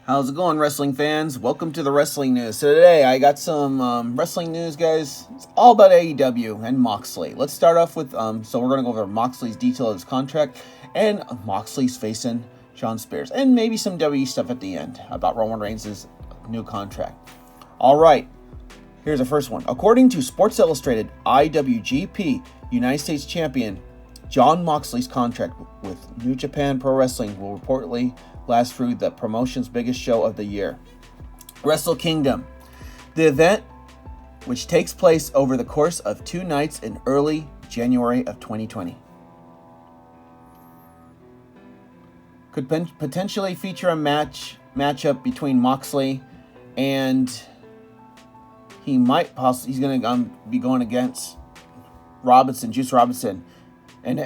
How's it going, wrestling fans? Welcome to the wrestling news. So today I got some wrestling news, guys. It's all about AEW and Moxley. Let's start off with, so we're going to go over Moxley's detail of his contract and Moxley's facing Shawn Spears. And maybe some WWE stuff at the end about Roman Reigns' new contract. All right, here's the first one. According to Sports Illustrated, IWGP United States Champion Jon Moxley's contract with New Japan Pro Wrestling will reportedly last through the promotion's biggest show of the year, Wrestle Kingdom. The event, which takes place over the course of 2 nights in early January of 2020, could potentially feature a matchup between Moxley and he's going to be going against Juice Robinson, and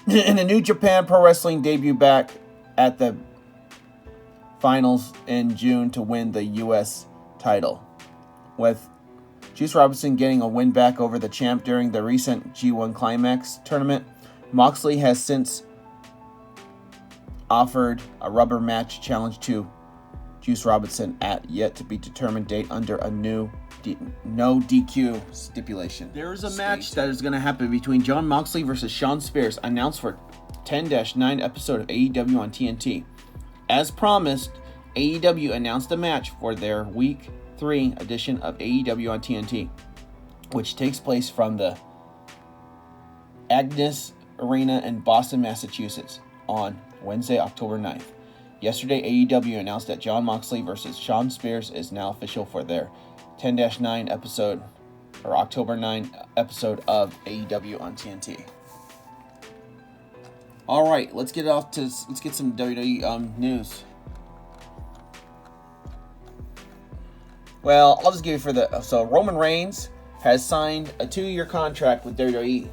a New Japan Pro Wrestling debut back at the finals in June to win the U.S. title, with Juice Robinson getting a win back over the champ during the recent G1 Climax tournament. Moxley has since offered a rubber match challenge to Juice Robinson at yet-to-be-determined date under a new no DQ stipulation. There is a match that is going to happen between Jon Moxley versus Shawn Spears, announced for 10-9 episode of AEW on TNT. As promised, AEW announced a match for their Week 3 edition of AEW on TNT, which takes place from the Agnes Arena in Boston, Massachusetts on Wednesday, October 9th. Yesterday, AEW announced that Jon Moxley versus Shawn Spears is now official for their 10-9 episode, or October 9 episode of AEW on TNT. All right, let's get some WWE news. Well, I'll just give you so Roman Reigns has signed a 2-year contract with WWE.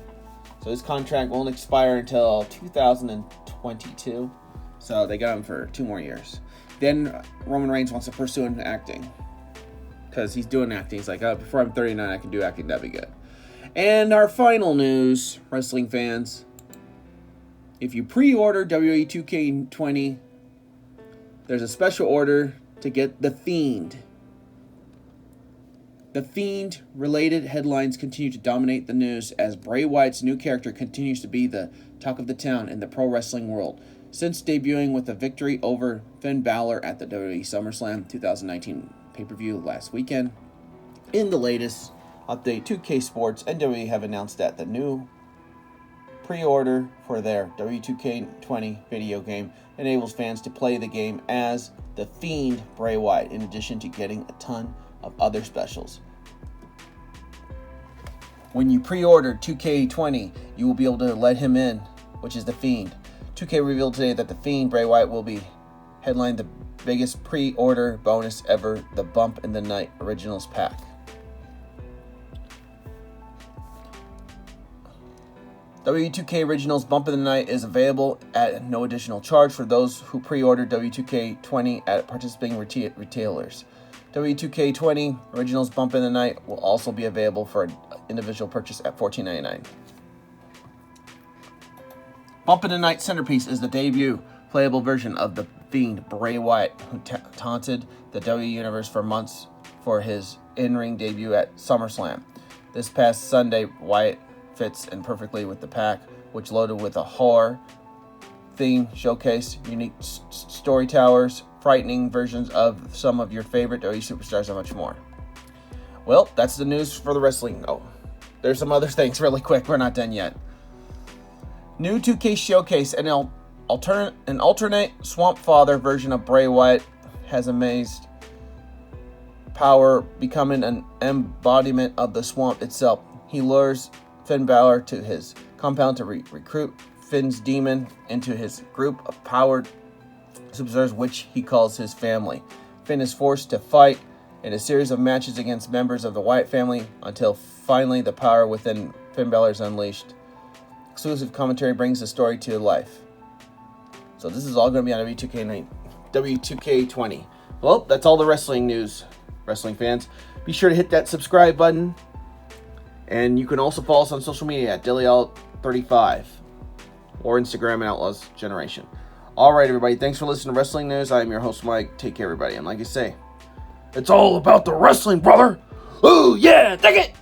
So his contract won't expire until 2022. So they got him for 2 more years. Then Roman Reigns wants to pursue in acting, because he's doing acting. He's like, before I'm 39, I can do acting. That'd be good. And our final news, wrestling fans. If you pre-order WWE 2K20, there's a special order to get The Fiend. The Fiend-related headlines continue to dominate the news as Bray Wyatt's new character continues to be the talk of the town in the pro wrestling world, since debuting with a victory over Finn Balor at the WWE SummerSlam 2019 pay-per-view last weekend. In the latest update, 2K Sports and WWE have announced that the new pre-order for their W2K20 video game enables fans to play the game as the Fiend Bray Wyatt, in addition to getting a ton of other specials. When you pre-order 2K20, you will be able to let him in, which is the Fiend. 2K revealed today that the Fiend Bray Wyatt will be headlining the biggest pre-order bonus ever, the Bump in the Night Originals Pack. W2K Originals Bump in the Night is available at no additional charge for those who pre-order W2K20 at participating retailers. W2K20 Originals Bump in the Night will also be available for an individual purchase at $14.99. Bump in the Night Centerpiece is the debut playable version of the Fiend Bray Wyatt, who taunted the WWE Universe for months for his in-ring debut at SummerSlam. This past Sunday, Wyatt fits in perfectly with the pack, which loaded with a horror theme showcase, unique story towers, frightening versions of some of your favorite WWE superstars, and much more. Well, that's the news for the wrestling. Oh, there's some other things really quick. We're not done yet. New 2K showcase, an alternate Swamp Father version of Bray Wyatt has amazed power, becoming an embodiment of the swamp itself. He lures Finn Balor to his compound to recruit Finn's demon into his group of powered superstars, which he calls his family. Finn is forced to fight in a series of matches against members of the Wyatt family until finally the power within Finn Balor is unleashed. Exclusive commentary brings the story to life. So this is all going to be on W2K20. Well, that's all the wrestling news, wrestling fans. Be sure to hit that subscribe button. And you can also follow us on social media at DailyOut35 or Instagram at Outlaws Generation. All right, everybody. Thanks for listening to Wrestling News. I am your host, Mike. Take care, everybody. And like I say, it's all about the wrestling, brother. Ooh, yeah, take it.